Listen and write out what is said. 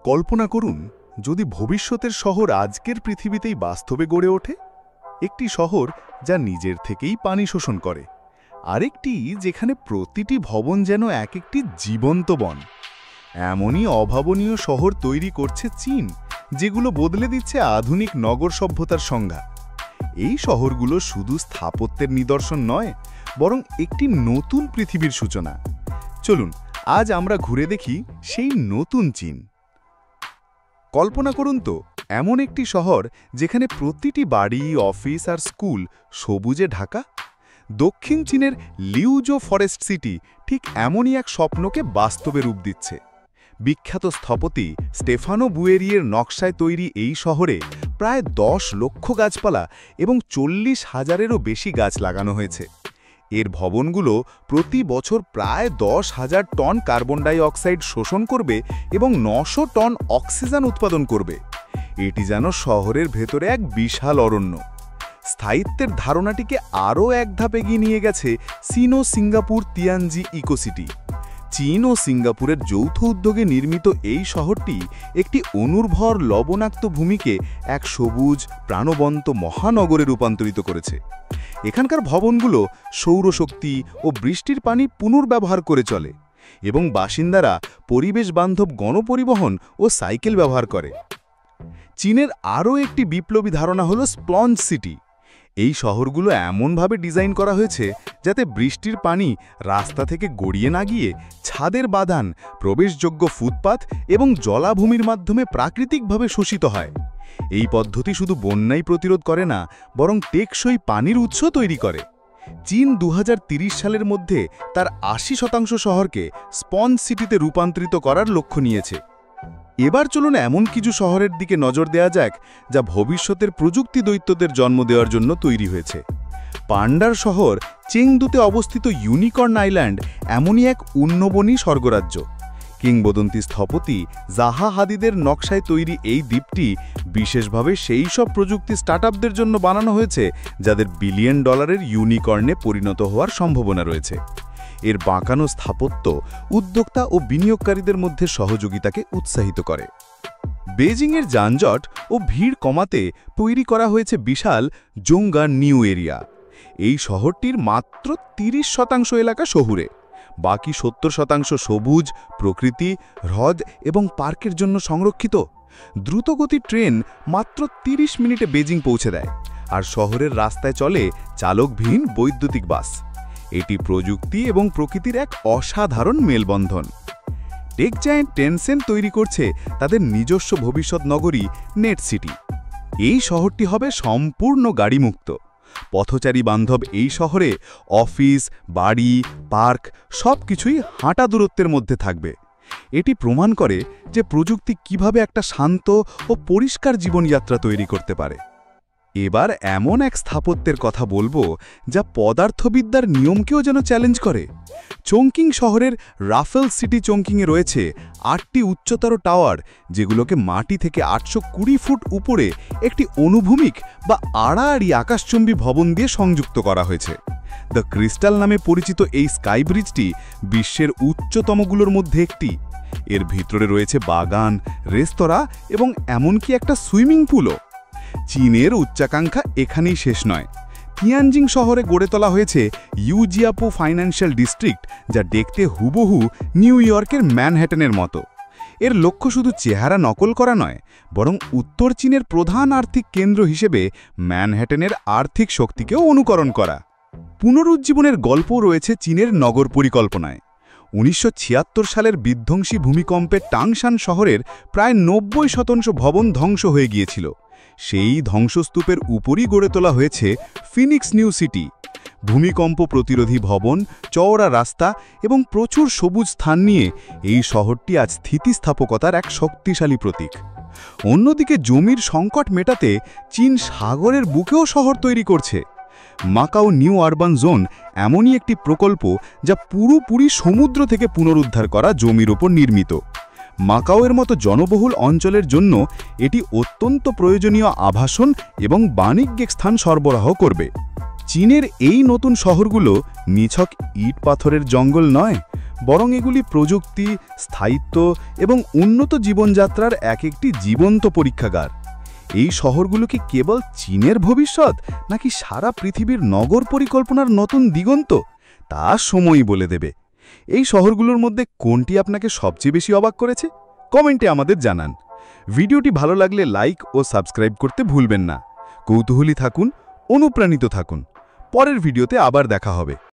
কল্পনা করুন যদি ভবিষ্যতের শহর আজকের পৃথিবীতেই বাস্তবে গড়ে ওঠে, একটি শহর যা নিজের থেকেই পানি শোষণ করে, আরেকটি যেখানে প্রতিটি ভবন যেন এক একটি জীবন্ত বন। এমনই অভাবনীয় শহর তৈরি করছে চীন, যেগুলো বদলে দিচ্ছে আধুনিক নগর সভ্যতার সংজ্ঞা। এই শহরগুলো শুধু স্থাপত্যের নিদর্শন নয়, বরং একটি নতুন পৃথিবীর সূচনা। চলুন আজ আমরা ঘুরে দেখি সেই নতুন চীন। কল্পনা করুন তো, এমন একটি শহর যেখানে প্রতিটি বাড়ি, অফিস আর স্কুল সবুজে ঢাকা। দক্ষিণ চীনের লিউজো ফরেস্ট সিটি ঠিক এমনই এক স্বপ্নকে বাস্তবে রূপ দিচ্ছে। বিখ্যাত স্থপতি স্টেফানো বুয়েরিয়ের নকশায় তৈরি এই শহরে প্রায় 10 লক্ষ গাছপালা এবং 40,000-এরও বেশি গাছ লাগানো হয়েছে। এর ভবনগুলো প্রতি বছর প্রায় 10,000 টন কার্বন ডাই অক্সাইড শোষণ করবে এবং 900 টন অক্সিজেন উৎপাদন করবে। এটি যেন শহরের ভেতরে এক বিশাল অরণ্য। স্থায়িত্বের ধারণাটিকে আরও এক ধাপ এগিয়ে নিয়ে গেছে সিনো সিঙ্গাপুর তিয়ানজি ইকোসিটি। চীন ও সিঙ্গাপুরের যৌথ উদ্যোগে নির্মিত এই শহরটি একটি অনুর্বর লবণাক্ত ভূমিকে এক সবুজ প্রাণবন্ত মহানগরে রূপান্তরিত করেছে। এখানকার ভবনগুলো সৌরশক্তি ও বৃষ্টির পানি পুনর্ব্যবহার করে চলে এবং বাসিন্দারা পরিবেশ বান্ধব গণপরিবহন ও সাইকেল ব্যবহার করে। চীনের আরও একটি বিপ্লবী ধারণা হল স্পঞ্জ সিটি। এই শহরগুলো এমনভাবে ডিজাইন করা হয়েছে যাতে বৃষ্টির পানি রাস্তা থেকে গড়িয়ে না গিয়ে ছাদের বাঁধান, প্রবেশযোগ্য ফুটপাথ এবং জলাভূমির মাধ্যমে প্রাকৃতিকভাবে শোষিত হয়। এই পদ্ধতি শুধু বন্যাই প্রতিরোধ করে না, বরং টেকসই পানির উৎস তৈরি করে। চীন 2030 সালের মধ্যে তার 80% শহরকে স্পঞ্জ সিটিতে রূপান্তরিত করার লক্ষ্য নিয়েছে। এবার চলুন এমন কিছু শহরের দিকে নজর দেওয়া যাক যা ভবিষ্যতের প্রযুক্তি দৈত্যদের জন্ম দেওয়ার জন্য তৈরি হয়েছে। পান্ডার শহর চেংদুতে অবস্থিত ইউনিকর্ন আইল্যান্ড এমনই এক উন্নবনী স্বর্গরাজ্য। কিংবদন্তি স্থপতি জাহা হাদিদের নকশায় তৈরি এই দ্বীপটি বিশেষভাবে সেই সব প্রযুক্তি স্টার্টআপদের জন্য বানানো হয়েছে যাদের $1 বিলিয়ন ইউনিকর্নে পরিণত হওয়ার সম্ভাবনা রয়েছে। এর বাঁকানো স্থাপত্য উদ্যোক্তা ও বিনিয়োগকারীদের মধ্যে সহযোগিতাকে উৎসাহিত করে। বেজিংয়ের যানজট ও ভিড় কমাতে তৈরি করা হয়েছে বিশাল জোংগা নিউ এরিয়া। এই শহরটির মাত্র 30% এলাকা শহুরে, বাকি 70% সবুজ, প্রকৃতি, হ্রদ এবং পার্কের জন্য সংরক্ষিত। দ্রুতগতির ট্রেন মাত্র 30 মিনিটে বেজিং পৌঁছে দেয়, আর শহরের রাস্তায় চলে চালকবিহীন বৈদ্যুতিক বাস। এটি প্রযুক্তি এবং প্রকৃতির এক অসাধারণ মেলবন্ধন। টেক জায়ান্ট টেনসেন্ট তৈরি করছে তাদের নিজস্ব ভবিষ্যৎ নগরী নেট সিটি। এই শহরটি হবে সম্পূর্ণ গাড়িমুক্ত। পথচারী বান্ধব এই শহরে অফিস, বাড়ি, পার্ক সবকিছুই হাঁটা দূরত্বের মধ্যে থাকবে। এটি প্রমাণ করে যে প্রযুক্তি কিভাবে একটা শান্ত ও পরিষ্কার জীবনযাত্রা তৈরি করতে পারে। এবার এমন এক স্থাপত্যের কথা বলবো যা পদার্থবিদ্যার নিয়মকেও যেন চ্যালেঞ্জ করে। চংকিং শহরের রাফেল সিটি চংকিংয়ে রয়েছে 8টি উচ্চতর টাওয়ার, যেগুলোকে মাটি থেকে 820 ফুট উপরে একটি অনুভূমিক বা আড়াআড়ি আকাশচুম্বী ভবন দিয়ে সংযুক্ত করা হয়েছে। দ্য ক্রিস্টাল নামে পরিচিত এই স্কাই ব্রিজটি বিশ্বের উচ্চতমগুলোর মধ্যে একটি। এর ভিতরে রয়েছে বাগান, রেস্তোরাঁ এবং এমনকি একটা সুইমিং পুলও। চীনের উচ্চাকাঙ্ক্ষা এখানেই শেষ নয়। তিয়ানজিং শহরে গড়ে তোলা হয়েছে ইউজিয়াপো ফাইন্যান্সিয়াল ডিস্ট্রিক্ট, যা দেখতে হুবহু নিউ ইয়র্কের ম্যানহ্যাটনের মতো। এর লক্ষ্য শুধু চেহারা নকল করা নয়, বরং উত্তর চীনের প্রধান আর্থিক কেন্দ্র হিসেবে ম্যানহ্যাটনের আর্থিক শক্তিকেও অনুকরণ করা। পুনরুজ্জীবনের গল্পও রয়েছে চীনের নগর পরিকল্পনায়। 1976 সালের বিধ্বংসী ভূমিকম্পে টাংশান শহরের প্রায় 90% ভবন ধ্বংস হয়ে গিয়েছিল। সেই ধ্বংসস্তূপের উপরই গড়ে তোলা হয়েছে ফিনিক্স নিউ সিটি। ভূমিকম্প প্রতিরোধী ভবন, চওড়া রাস্তা এবং প্রচুর সবুজ স্থান নিয়ে এই শহরটি আজ স্থিতিস্থাপকতার এক শক্তিশালী প্রতীক। অন্যদিকে জমির সংকট মেটাতে চীন সাগরের বুকেও শহর তৈরি করছে। মাকাও নিউ আরবান জোন এমনই একটি প্রকল্প যা পুরোপুরি সমুদ্র থেকে পুনরুদ্ধার করা জমির ওপর নির্মিত। মাকাওয়ের মতো জনবহুল অঞ্চলের জন্য এটি অত্যন্ত প্রয়োজনীয় আবাসন এবং বাণিজ্যিক স্থান সরবরাহ করবে। চীনের এই নতুন শহরগুলো নিছক ইট পাথরের জঙ্গল নয়, বরং এগুলি প্রযুক্তি, স্থায়িত্ব এবং উন্নত জীবনযাত্রার এক একটি জীবন্ত পরীক্ষাগার। এই শহরগুলো কি কেবল চীনের ভবিষ্যৎ, নাকি সারা পৃথিবীর নগর পরিকল্পনার নতুন দিগন্ত, তা সময়ই বলে দেবে। এই শহরগুলোর মধ্যে কোনটি আপনাকে সবচেয়ে বেশি অবাক করেছে? কমেন্টে আমাদের জানান। ভিডিওটি ভালো লাগলে লাইক ও সাবস্ক্রাইব করতে ভুলবেন না। কৌতূহলী থাকুন, অনুপ্রাণিত থাকুন। পরের ভিডিওতে আবার দেখা হবে।